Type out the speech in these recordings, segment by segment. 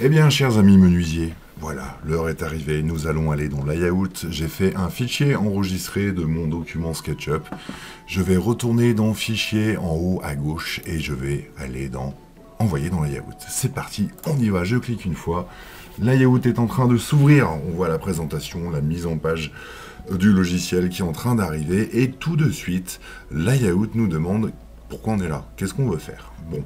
Eh bien, chers amis menuisiers, voilà, l'heure est arrivée, nous allons aller dans layout. J'ai fait un fichier enregistré de mon document SketchUp. Je vais retourner dans Fichier en haut à gauche et je vais aller dans Envoyer dans layout. C'est parti, on y va, je clique une fois. Layout est en train de s'ouvrir, on voit la présentation, la mise en page du logiciel qui est en train d'arriver et tout de suite, layout nous demande pourquoi on est là, qu'est-ce qu'on veut faire. Bon.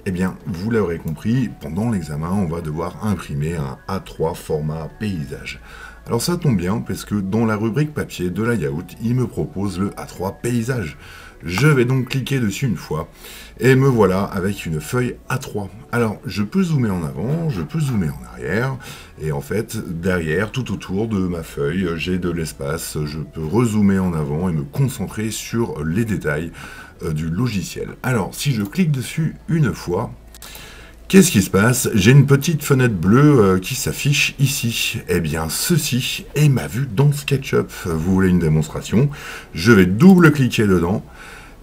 Eh bien, vous l'aurez compris, pendant l'examen, on va devoir imprimer un A3 format paysage. Alors ça tombe bien, parce que dans la rubrique papier de layout, il me propose le A3 paysage. Je vais donc cliquer dessus une fois, et me voilà avec une feuille A3. Alors, je peux zoomer en avant, je peux zoomer en arrière, et en fait, derrière, tout autour de ma feuille, j'ai de l'espace, je peux rezoomer en avant et me concentrer sur les détails du logiciel. Alors, si je clique dessus une fois, qu'est-ce qui se passe? J'ai une petite fenêtre bleue qui s'affiche ici. Eh bien, ceci est ma vue dans SketchUp. Vous voulez une démonstration? Je vais double-cliquer dedans.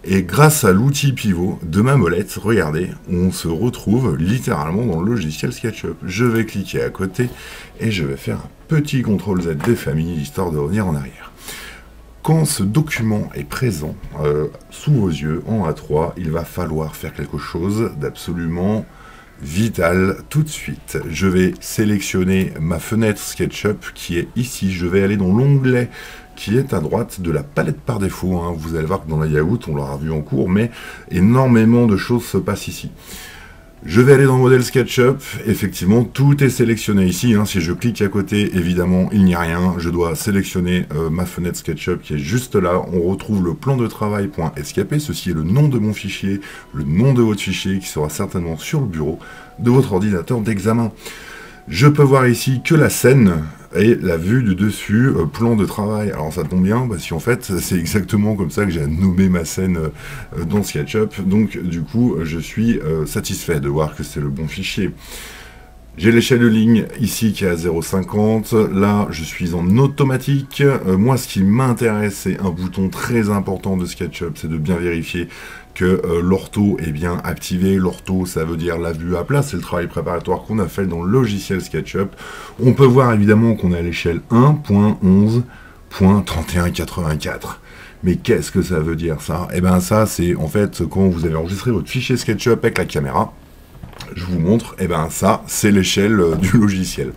Et grâce à l'outil pivot de ma molette, regardez, on se retrouve littéralement dans le logiciel SketchUp. Je vais cliquer à côté et je vais faire un petit CTRL-Z des familles, histoire de revenir en arrière. Quand ce document est présent sous vos yeux en A3, il va falloir faire quelque chose d'absolument vital tout de suite. Je vais sélectionner ma fenêtre SketchUp qui est ici. Je vais aller dans l'onglet qui est à droite de la palette par défaut. Hein. Vous allez voir que dans layout, on l'aura vu en cours, mais énormément de choses se passent ici. Je vais aller dans modèle SketchUp, effectivement tout est sélectionné ici, hein. Si je clique à côté, évidemment il n'y a rien, je dois sélectionner ma fenêtre SketchUp qui est juste là, on retrouve le plan de travail.escapé, ceci est le nom de mon fichier, le nom de votre fichier qui sera certainement sur le bureau de votre ordinateur d'examen. Je peux voir ici que la scène et la vue du dessus, plan de travail. Alors ça tombe bien, parce qu'en fait, c'est exactement comme ça que j'ai nommé ma scène dans SketchUp. Donc du coup, je suis satisfait de voir que c'est le bon fichier. J'ai l'échelle de ligne ici qui est à 0,50. Là, je suis en automatique. Moi, ce qui m'intéresse, c'est un bouton très important de SketchUp, c'est de bien vérifier que l'ortho est bien activé. L'ortho, ça veut dire la vue à plat, c'est le travail préparatoire qu'on a fait dans le logiciel SketchUp. On peut voir évidemment qu'on est à l'échelle 1.11.3184. Mais qu'est-ce que ça veut dire ça? Eh bien ça, c'est en fait quand vous avez enregistré votre fichier SketchUp avec la caméra. Je vous montre, et bien ça, c'est l'échelle du logiciel.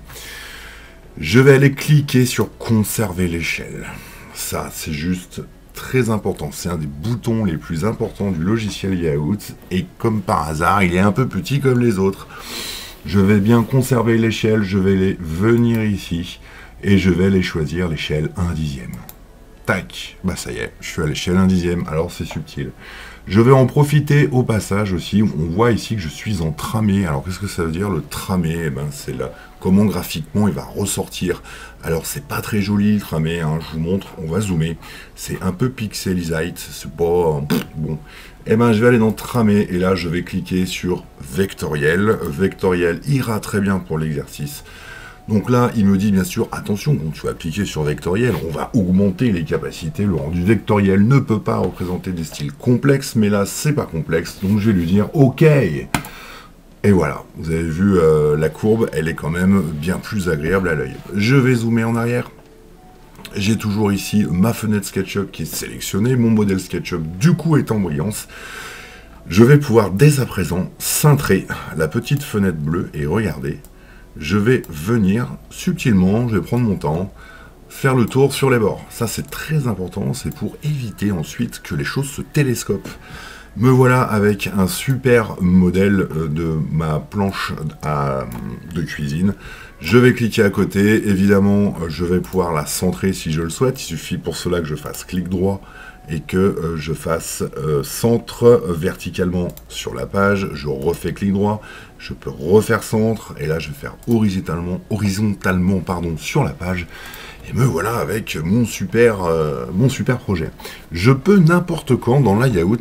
Je vais aller cliquer sur conserver l'échelle. Ça, c'est juste très important. C'est un des boutons les plus importants du logiciel layout. Et comme par hasard, il est un peu petit comme les autres. Je vais bien conserver l'échelle. Je vais aller venir ici. Et je vais aller choisir l'échelle 1/10. Tac, bah ça y est, je suis à l'échelle 1/10. Alors c'est subtil. Je vais en profiter au passage aussi, on voit ici que je suis en tramé. Alors qu'est-ce que ça veut dire le tramé? Eh ben, c'est là comment graphiquement il va ressortir. Alors c'est pas très joli le tramé, hein, je vous montre, on va zoomer. C'est un peu pixelisite, c'est pas bon. Eh ben je vais aller dans tramé et là je vais cliquer sur vectoriel. Vectoriel ira très bien pour l'exercice. Donc là, il me dit bien sûr, attention, quand tu vas cliquer sur vectoriel, on va augmenter les capacités. Le rendu vectoriel ne peut pas représenter des styles complexes, mais là, c'est pas complexe, donc je vais lui dire OK. Et voilà, vous avez vu, la courbe, elle est quand même bien plus agréable à l'œil. Je vais zoomer en arrière. J'ai toujours ici ma fenêtre SketchUp qui est sélectionnée, mon modèle SketchUp du coup est en brillance. Je vais pouvoir dès à présent cintrer la petite fenêtre bleue et regardez. Je vais venir subtilement, je vais prendre mon temps, faire le tour sur les bords. Ça c'est très important, c'est pour éviter ensuite que les choses se télescopent. Me voilà avec un super modèle de ma planche de cuisine. Je vais cliquer à côté, évidemment je vais pouvoir la centrer si je le souhaite. Il suffit pour cela que je fasse clic droit et que je fasse centre verticalement sur la page. Je refais clic droit, je peux refaire centre, et là je vais faire horizontalement pardon, sur la page, et me voilà avec mon super projet. Je peux n'importe quand dans layout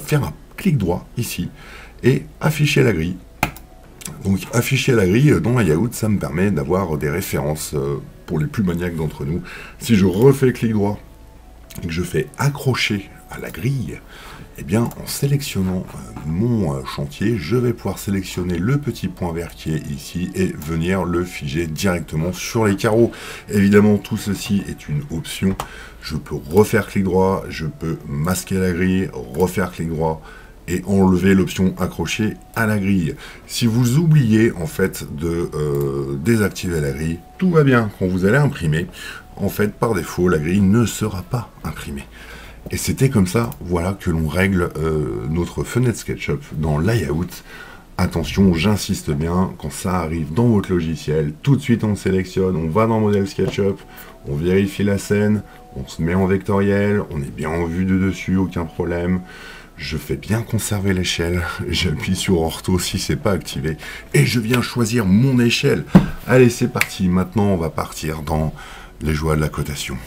faire un clic droit ici, et afficher la grille. Donc afficher la grille dans layout, ça me permet d'avoir des références pour les plus maniaques d'entre nous. Si je refais clic droit, et que je fais accrocher à la grille, eh bien, en sélectionnant mon chantier, je vais pouvoir sélectionner le petit point vert qui est ici et venir le figer directement sur les carreaux. Évidemment, tout ceci est une option. Je peux refaire clic droit, je peux masquer la grille, refaire clic droit et enlever l'option accrocher à la grille. Si vous oubliez en fait de désactiver la grille, tout va bien. Quand vous allez imprimer, en fait, par défaut, la grille ne sera pas imprimée. Et c'était comme ça, voilà, que l'on règle notre fenêtre SketchUp dans Layout. Attention, j'insiste bien, quand ça arrive dans votre logiciel, tout de suite on le sélectionne, on va dans modèle SketchUp, on vérifie la scène, on se met en vectoriel, on est bien en vue de dessus, aucun problème. Je fais bien conserver l'échelle, j'appuie sur Ortho si c'est pas activé, et je viens choisir mon échelle. Allez, c'est parti, maintenant on va partir dans les joies de la cotation.